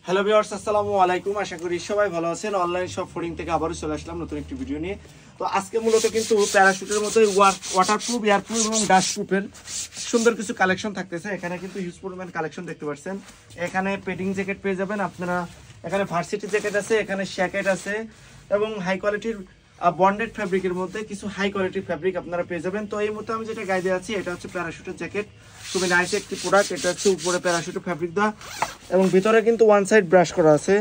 Hello viewers, আসসালামু আলাইকুম। আশা করি সবাই ভালো আছেন। অনলাইন শপ ফোর্ডিং থেকে আবারও চলে আসলাম নতুন একটি ভিডিও নিয়ে। তো আজকে মূলত কিন্তু প্যারাশুটের মতো ওয়াটারপ্রুফ, এয়ারপ্রুফ এবং ডাস্টপ্রুফের সুন্দর কিছু কালেকশন থাকতেছে। এখানে কিন্তু হিউজ পরিমাণ কালেকশন দেখতে পাচ্ছেন। এখানে পেডিং জ্যাকেট পেয়ে যাবেন আপনারা, এখানে ভার্সিটি জ্যাকেট আছে, এখানে শ্যাকেট আছে এবং হাই কোয়ালিটির বন্ডেড ফ্যাব্রিকের মধ্যে কিছু হাই কোয়ালিটির ফ্যাব্রিক আপনারা পেয়ে যাবেন। তো এই মুহূর্তে আমি যেটা গাইডে আছি এটা হচ্ছে প্যারাশুটের জ্যাকেট, খুবই নাইস একটি প্রোডাক্ট। এটা হচ্ছে উপরে প্যারাশুটের ফ্যাব্রিক দেওয়া এবং ভিতরে কিন্তু ওয়ান সাইড ব্রাশ করা আছে,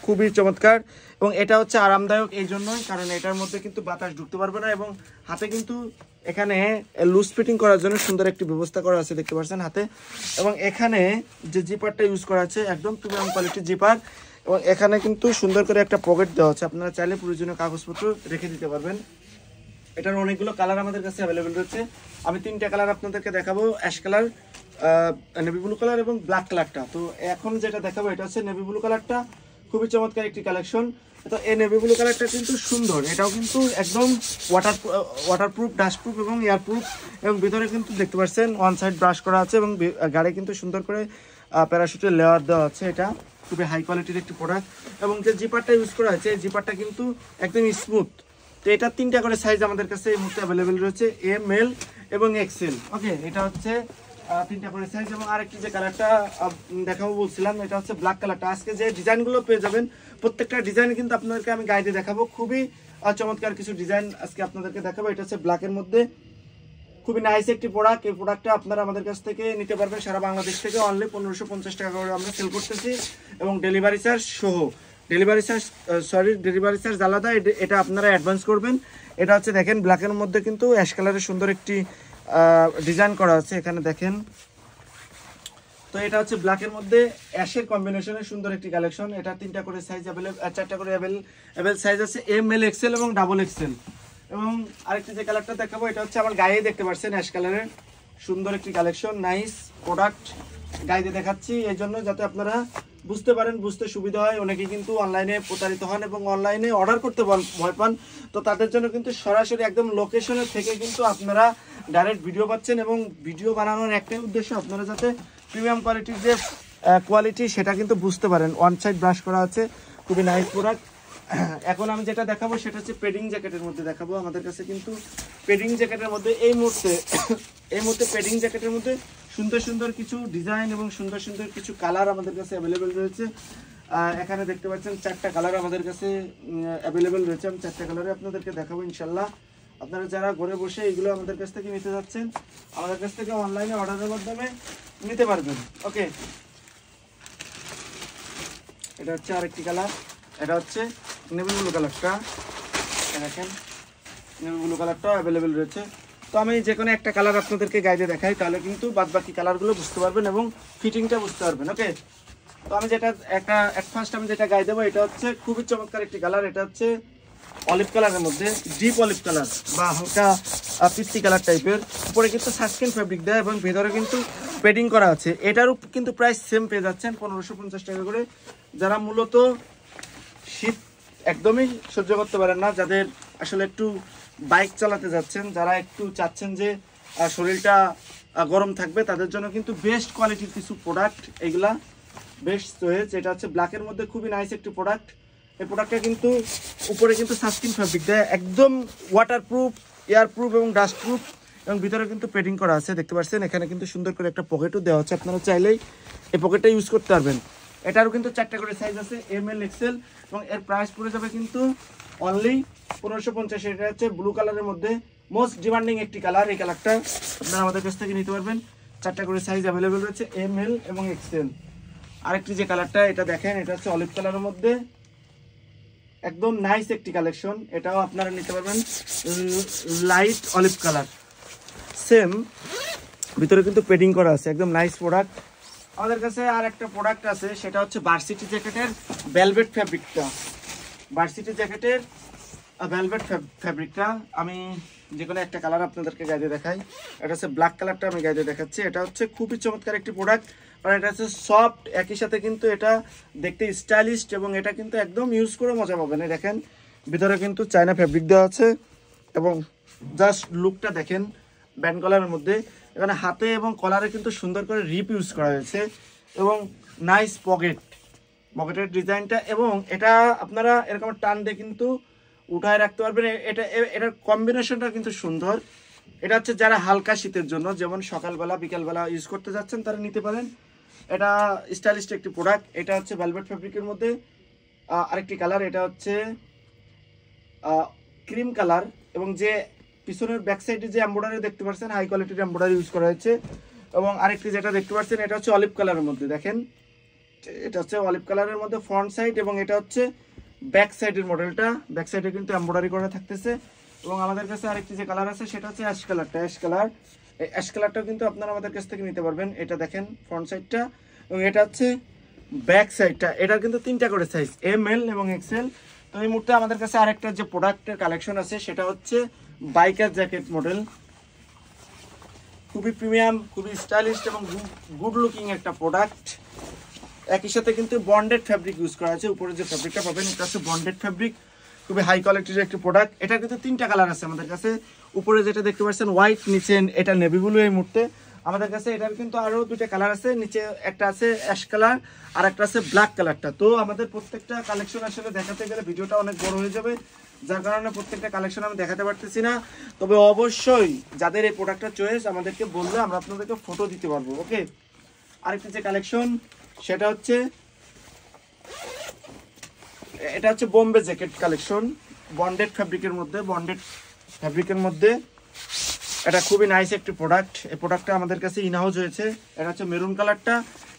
খুবই চমৎকার। এবং এটা হচ্ছে আরামদায়ক এই জন্যই কারণ এটার মধ্যে কিন্তু বাতাস ঢুকতে পারবে না এবং হাতে কিন্তু এখানে লুজ ফিটিং করার জন্য সুন্দর একটি ব্যবস্থা করা আছে, দেখতে পাচ্ছেন হাতে। এবং এখানে যে জিপারটা ইউজ করা আছে একদম প্রিমিয়াম কোয়ালিটির জিপার এবং এখানে কিন্তু সুন্দর করে একটা পকেট দেওয়া আছে, আপনারা চাইলে প্রয়োজনীয় কাগজপত্র রেখে দিতে পারবেন। এটার অনেকগুলো কালার আমাদের কাছে অ্যাভেলেবেল রয়েছে। আমি তিনটা কালার আপনাদেরকে দেখাবো, ash colour, navy blue colour এবং ব্ল্যাক কালারটা। তো এখন যেটা দেখাবো এটা হচ্ছে নেভি ব্লু কালারটা, খুবই চমৎকার একটি কালেকশন। তো এই নেভি ব্লু কালারটা কিন্তু সুন্দর, এটাও কিন্তু একদম ওয়াটারপ্রুফ, ডাস্টপ্রুফ এবং এয়ারপ্রুফ এবং ভিতরে কিন্তু দেখতে পাচ্ছেন ওয়ান সাইড ব্রাশ করা আছে এবং গাড়ি কিন্তু সুন্দর করে প্যারাশুটের লেয়ার দেওয়া আছে। এটা খুবই হাই কোয়ালিটির একটি প্রোডাক্ট এবং যে জিপারটা ইউজ করা হয়েছে এই জিপারটা কিন্তু একদম স্মুথ। তো এটা তিনটা করে সাইজ আমাদের কাছে এই মুহূর্তে অ্যাভেলেবেল রয়েছে, এম, এল এবং এক্সেল। ওকে, এটা হচ্ছে তিনটা করে সাইজ। এবং আরেকটি যে কালারটা দেখাবো বলছিলাম এটা হচ্ছে ব্ল্যাক কালারটা। আজকে যে ডিজাইনগুলো পেয়ে যাবেন প্রত্যেকটা ডিজাইন কিন্তু আপনাদেরকে আমি গাইডে দেখাবো, খুবই চমৎকার কিছু ডিজাইন আজকে আপনাদেরকে দেখাবো। এটা হচ্ছে ব্ল্যাকের মধ্যে, খুবই নাইস একটি প্রোডাক্ট। এই প্রোডাক্টটা আপনারা আমাদের কাছ থেকে নিতে পারবেন সারা বাংলাদেশ থেকে। অনলি 1550 টাকা করে আমরা সেল করতেছি এবং ডেলিভারি চার্জ সহ, ডেলিভারি চার্জ আলাদা, এটা আপনারা অ্যাডভান্স করবেন। এটা হচ্ছে দেখেন ব্ল্যাকের মধ্যে কিন্তু অ্যাশ কালারের সুন্দর একটি ডিজাইন করা আছে, এখানে দেখেন। তো এটা হচ্ছে ব্ল্যাকের মধ্যে অ্যাশের কম্বিনেশনের সুন্দর একটি কালেকশন। এটা তিনটা করে সাইজ অ্যাভেলেবল, চারটা করে অ্যাভেলেবল সাইজ আছে, এম, এল, এক্সেল এবং ডাবল এক্সেল। এবং আরেকটি যে কালারটা দেখাবো এটা হচ্ছে আমার গায়ে দেখতে পাচ্ছেন অ্যাশ কালারের সুন্দর একটি কালেকশন, নাইস প্রোডাক্ট। গাইতে দেখাচ্ছি এই জন্য যাতে আপনারা বুঝতে পারেন, বুঝতে সুবিধা হয়। অনেকেই কিন্তু অনলাইনে প্রতারিত হন এবং অনলাইনে অর্ডার করতে ভয় পান। তো তাদের জন্য কিন্তু সরাসরি একদম লোকেশনের থেকে কিন্তু আপনারা ডাইরেক্ট ভিডিও পাচ্ছেন এবং ভিডিও বানানোর একটাই উদ্দেশ্য আপনারা যাতে প্রিমিয়াম কোয়ালিটির যে কোয়ালিটি সেটা কিন্তু বুঝতে পারেন। ওয়ান সাইড ব্রাশ করা আছে, খুবই নাইস প্রোডাক্ট। এখন আমি যেটা দেখাবো সেটা হচ্ছে পেডিং জ্যাকেটের মধ্যে দেখাবো। আমাদের কাছে কিন্তু পেডিং জ্যাকেটের মধ্যে এই মুহূর্তে পেডিং জ্যাকেটের মধ্যে সুন্দর সুন্দর কিছু ডিজাইন এবং সুন্দর সুন্দর কিছু কালার আমাদের কাছে অ্যাভেলেবেল রয়েছে। এখানে দেখতে পাচ্ছেন চারটা কালার আমাদের কাছে অ্যাভেলেবেল রয়েছে। আমি চারটা কালারে আপনাদেরকে দেখাবো ইনশাল্লাহ। আপনারা যারা ঘরে বসে এগুলো আমাদের কাছ থেকে নিতে যাচ্ছেন আমাদের কাছ থেকে অনলাইনে অর্ডারের মাধ্যমে নিতে পারবেন। ওকে, এটা হচ্ছে আরেকটি কালার, এটা হচ্ছে নেভি ব্লু কালারটা। দেখেন নেভি ব্লু কালারটাও অ্যাভেলেবেল রয়েছে। তো আমি যে কোনো একটা কালার আপনাদেরকে গাইডে দেখাই, তাহলে কিন্তু বাদবাকি কালারগুলো বুঝতে পারবেন এবং ফিটিংটা বুঝতে পারবেন। ওকে, তো আমি যেটা ফার্স্ট আমি যেটা গাই দেবো এটা হচ্ছে খুবই চমৎকার একটি কালার। এটা হচ্ছে অলিভ কালারের মধ্যে, ডিপ অলিভ কালার বা হালকা পিস্তি কালার টাইপের। উপরে কিন্তু সাস্কিন ফ্যাব্রিক দেয় এবং ভেতরে কিন্তু পেডিং করা আছে। এটারও কিন্তু প্রাইস সেম পেয়ে যাচ্ছেন 1550 টাকা করে। যারা মূলত শীত একদমই সহ্য করতে পারেন না, যাদের আসলে একটু বাইক চালাতে যাচ্ছেন, যারা একটু চাচ্ছেন যে শরীরটা গরম থাকবে, তাদের জন্য কিন্তু বেস্ট কোয়ালিটির কিছু প্রোডাক্ট এগুলা, বেস্ট চয়েস। এটা হচ্ছে ব্ল্যাকের মধ্যে খুবই নাইস একটি প্রোডাক্ট। এই প্রোডাক্টটা কিন্তু উপরে কিন্তু সাস্কিন ফ্যাব্রিক দেয়, একদম ওয়াটারপ্রুফ, এয়ারপ্রুফ এবং ডাস্টপ্রুফ এবং ভিতরে কিন্তু পেডিং করা আছে, দেখতে পাচ্ছেন। এখানে কিন্তু সুন্দর করে একটা পকেটও দেওয়া আছে, আপনারা চাইলেই এই পকেটটা ইউজ করতে পারবেন। এটারও কিন্তু চারটা করে সাইজ আছে, এম, এল, এক্সেল এবং এর প্রাইস পড়ে যাবে কিন্তু অনলি 1550। এটা হচ্ছে ব্লু কালারের মধ্যে মোস্ট ডিমান্ডিং একটি কালার। এই কালারটা আপনারা আমাদের কাছ থেকে নিতে পারবেন, চারটা করে সাইজ অ্যাভেলেবেল রয়েছে, এম, এল এবং এক্সেল। আরেকটি যে কালারটা এটা দেখেন, এটা হচ্ছে অলিভ কালারের মধ্যে একদম নাইস একটি কালেকশন। এটাও আপনারা নিতে পারবেন লাইট অলিভ কালার, সেম ভিতরে কিন্তু পেডিং করা আছে, একদম নাইস প্রোডাক্ট। আমাদের কাছে আর একটা প্রোডাক্ট আছে, সেটা হচ্ছে ভার্সিটি জ্যাকেটের ভেলভেট ফ্যাব্রিকটা। ভার্সিটি জ্যাকেটের ভেলভেট ফ্যাব্রিকটা আমি যে কোনো একটা কালার আপনাদেরকে গাইডে দেখাই। এটা হচ্ছে ব্ল্যাক কালারটা আমি গাইডে দেখাচ্ছি। এটা হচ্ছে খুবই চমৎকার একটি প্রোডাক্ট, কারণ এটা হচ্ছে সফট, একই সাথে কিন্তু এটা দেখতে স্টাইলিশ এবং এটা কিন্তু একদম ইউজ করে মজা পাবেন। দেখেন ভিতরে কিন্তু চায়না ফ্যাব্রিক দেওয়া আছে এবং জাস্ট লুকটা দেখেন ব্যান্ড কলারের মধ্যে। এখানে হাতে এবং কলারে কিন্তু সুন্দর করে রিপ ইউজ করা হয়েছে এবং নাইস পকেট, পকেটের ডিজাইনটা, এবং এটা আপনারা এরকম টান দিয়ে কিন্তু উঠায় রাখতে পারবেন। এটার কম্বিনেশনটা কিন্তু সুন্দর। এটা হচ্ছে যারা হালকা শীতের জন্য, যেমন সকালবেলা বিকালবেলা ইউজ করতে যাচ্ছেন, তারা নিতে পারেন। এটা স্টাইলিশ একটি প্রোডাক্ট। এটা হচ্ছে ভেলভেট ফ্যাব্রিকের মধ্যে আরেকটি কালার, এটা হচ্ছে ক্রিম কালার, এবং যে পিছনের ব্যাক সাইডে যে এমব্রয়ডারি দেখতে পাচ্ছেন, হাই কোয়ালিটির এমব্রয়ডারি ইউজ করা হয়েছে। এবং আরেকটি যেটা দেখতে পাচ্ছেন, এটা হচ্ছে অলিভ কালারের মধ্যে, দেখেন এটা হচ্ছে অলিভ কালারের মধ্যে ফ্রন্ট সাইড, এবং এটা হচ্ছে ব্যাক সাইডের মডেলটা। ব্যাক সাইডে কিন্তু এমব্রয়ডারি করা থাকতেছে। এবং আমাদের কাছে আরেকটি যে কালার আছে সেটা হচ্ছে অ্যাশ কালারটা। অ্যাশ কালার, এই অ্যাশ কালারটাও কিন্তু আপনারা আমাদের কাছ থেকে নিতে পারবেন। এটা দেখেন ফ্রন্ট সাইডটা, এবং এটা হচ্ছে ব্যাক সাইডটা। এটার কিন্তু 3টা করে সাইজ, ML এবং XL। তো এই মুহূর্তে আমাদের কাছে আরেকটা যে প্রোডাক্টের কালেকশন আছে সেটা হচ্ছে বাইকার জ্যাকেট মডেল। খুবই প্রিমিয়াম, খুবই স্টাইলিশ এবং গুড লুকিং একটা প্রোডাক্ট। একই সাথে কিন্তু বন্ডেড ফ্যাব্রিক ইউজ করা আছে। উপরে যে ফ্যাব্রিকটা পাবেন এটা হচ্ছে বন্ডেড ফ্যাব্রিক, খুবই হাই কোয়ালিটির একটি প্রোডাক্ট। এটা কিন্তু 3টা কালার আছে আমাদের কাছে। উপরে যেটা দেখতে পাচ্ছেন হোয়াইট, নিচে এটা নেভি ব্লু। এই মুহূর্তে আমাদের কাছে এটার কিন্তু আরও 2টা কালার আছে। নিচে একটা আছে অ্যাশ কালার আর একটা আছে ব্ল্যাক কালারটা। তো আমাদের প্রত্যেকটা কালেকশন আসলে দেখাতে গেলে ভিডিওটা অনেক বড় হয়ে যাবে, যার কারণে প্রত্যেকটা কালেকশন আমি দেখাতে পারতেছি না। তবে অবশ্যই যাদের এই প্রোডাক্টটা চয়েস আমাদেরকে বললে আমরা আপনাদেরকে ফটো দিতে পারবো। ওকে, আরেকটা যে কালেকশন সেটা হচ্ছে, এটা হচ্ছে বোম্বে জ্যাকেট কালেকশন, বন্ডেড ফ্যাব্রিকের মধ্যে। এটা খুবই নাইস একটি প্রোডাক্ট। এই প্রোডাক্টটা আমাদের কাছে ইনহাউস হয়েছে। এটা হচ্ছে মেরুন কালারটা।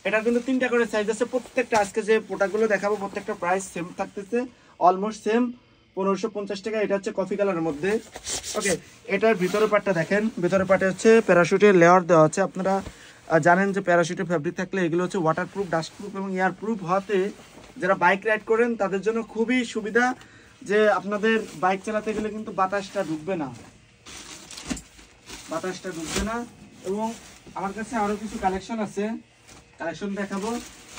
এটা কিন্তু 3টা করে সাইজ আছে। প্রত্যেকটা আজকে যে প্রোডাক্টগুলো দেখাবো প্রত্যেকটা প্রাইস সেম থাকতেছে, অলমোস্ট সেম, 1550 টাকা। এটা হচ্ছে কফি কালারের মধ্যে। ওকে, এটার ভিতরের পার্টটা দেখেন। ভিতরের পার্টে হচ্ছে প্যারাশুটের লেয়ার দেওয়া আছে। আপনারা জানেন যে প্যারাশুটের ফ্যাব্রিক থাকলে এগুলো হচ্ছে ওয়াটারপ্রুফ, ডাস্টপ্রুফ এবং এয়ারপ্রুফ হওয়াতে যারা বাইক রাইড করেন তাদের জন্য খুবই সুবিধা, যে আপনাদের বাইক চালাতে গেলে কিন্তু বাতাসটা ঢুকবে না। এবং আমার কাছে আরও কিছু কালেকশন আছে, কালেকশন দেখাবো।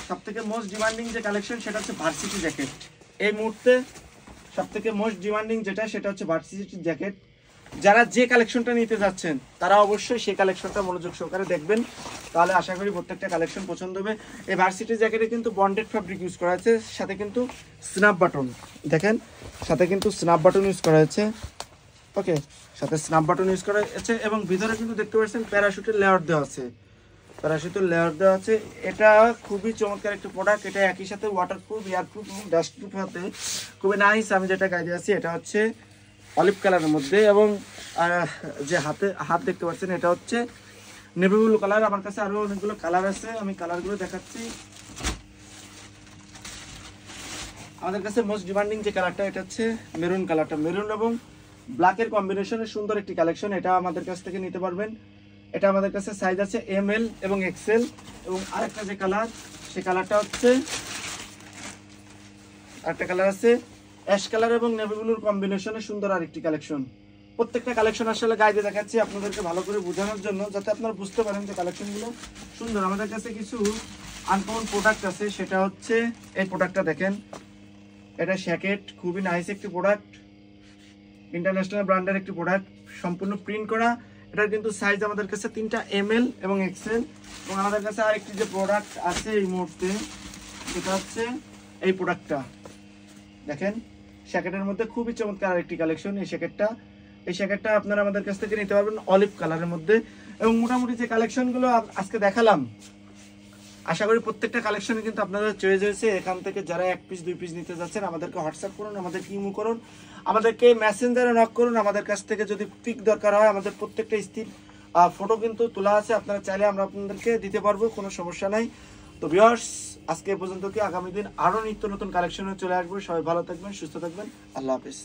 সবথেকে মোস্ট ডিমান্ডিং যে কালেকশন সেটা হচ্ছে ভার্সিটি জ্যাকেট। এই মুহূর্তে সবথেকে মোস্ট ডিমান্ডিং যেটা সেটা হচ্ছে ভার্সিটি জ্যাকেট। যারা যে কালেকশনটা নিতে যাচ্ছেন তারা অবশ্যই সেই কালেকশনটা মনোযোগ সহকারে দেখবেন, তাহলে আশা করি প্রত্যেকটা কালেকশন পছন্দ হবে। এই ভার্সিটি জ্যাকেটে কিন্তু বন্ডেড ফ্যাব্রিক ইউজ করা আছে, সাথে কিন্তু স্ন্যাপ বাটন দেখেন, সাথে কিন্তু স্ন্যাপ বাটন ইউজ করা হয়েছে। ওকে, সাথে স্ন্যাপ বাটন ইউজ করা আছে, এবং ভিতরে কিন্তু দেখতে পাচ্ছেন প্যারাশুটের লেয়ার দেওয়া আছে। এটা খুবই চমৎকার একটা প্রোডাক্ট। এটা একই সাথে ওয়াটারপ্রুফ, এয়ারপ্রুফ এবং ডাস্টপ্রুফ হাতে খুবই নাইস। আমি যেটা গাইতে আছি এটা হচ্ছে অলিভ কালারের মধ্যে, এবং যে হাত দেখতে পাচ্ছেন এটা হচ্ছে নেভি ব্লু কালার। আমার কাছে আরো অনেকগুলো কালার আছে, আমি কালারগুলো দেখাচ্ছি। আমাদের কাছে মোস্ট ডিমান্ডিং যে কালারটা এটা হচ্ছে মেরুন কালারটা। মেরুন এবং ব্ল্যাকের কম্বিনেশনের সুন্দর একটি কালেকশন। এটা আমাদের কাছ থেকে নিতে পারবেন। এটা আমাদের কাছে সাইজ আছে ML এবং XL। এবং আরেকটা যে কালার, সেই কালারটা হচ্ছে, আরেকটা কালার আছে অ্যাশ কালার এবং নেভি ব্লুর কম্বিনেশনে সুন্দর আরেকটি কালেকশন। প্রত্যেকটা কালেকশন আসলে গাইডে দেখাচ্ছি আপনাদেরকে ভালো করে বোঝানোর জন্য, যাতে আপনারা বুঝতে পারেন যে কালেকশনগুলো সুন্দর। আমাদের কাছে কিছু আনকমন প্রোডাক্ট আছে, সেটা হচ্ছে এই প্রোডাক্টটা দেখেন। এটা জ্যাকেট, খুবই নাইস একটি প্রোডাক্ট, ইন্টারন্যাশনাল ব্র্যান্ডের একটি প্রোডাক্ট, সম্পূর্ণ প্রিন্ট করা। এটার কিন্তু সাইজ আমাদের কাছে 3টা ML এবং XL। এবং আমাদের কাছে আরেকটি যে প্রোডাক্ট আছে এই মুহূর্তে, সেটা হচ্ছে এই প্রোডাক্টটা দেখেন। জ্যাকেটের মধ্যে খুবই চমৎকার আরেকটি কালেকশন। এই জ্যাকেটটা আপনারা আমাদের কাছ থেকে নিতে পারবেন অলিভ কালারের মধ্যে। এবং মোটামুটি যে কালেকশনগুলো আজকে দেখালাম, আশা করি প্রত্যেকটা কালেকশনে কিন্তু আপনাদের চয়েস হয়েছে। এখান থেকে যারা 1 পিস 2 পিস নিতে যাচ্ছেন আমাদেরকে হোয়াটসঅ্যাপ করুন, আমাদেরকে ইমো করুন, আমাদেরকে মেসেঞ্জারে নক করুন। আমাদের কাছ থেকে যদি পিক দরকার হয়, আমাদের প্রত্যেকটা স্থির ফটো কিন্তু তোলা আছে, আপনারা চাইলে আমরা আপনাদেরকে দিতে পারবো, কোনো সমস্যা নাই। তো ভিউয়ার্স, আজকে এ পর্যন্ত কি, আগামী দিন আরও নিত্য নতুন কালেকশনে চলে আসবো। সবাই ভালো থাকবেন, সুস্থ থাকবেন, আল্লাহ হাফেজ।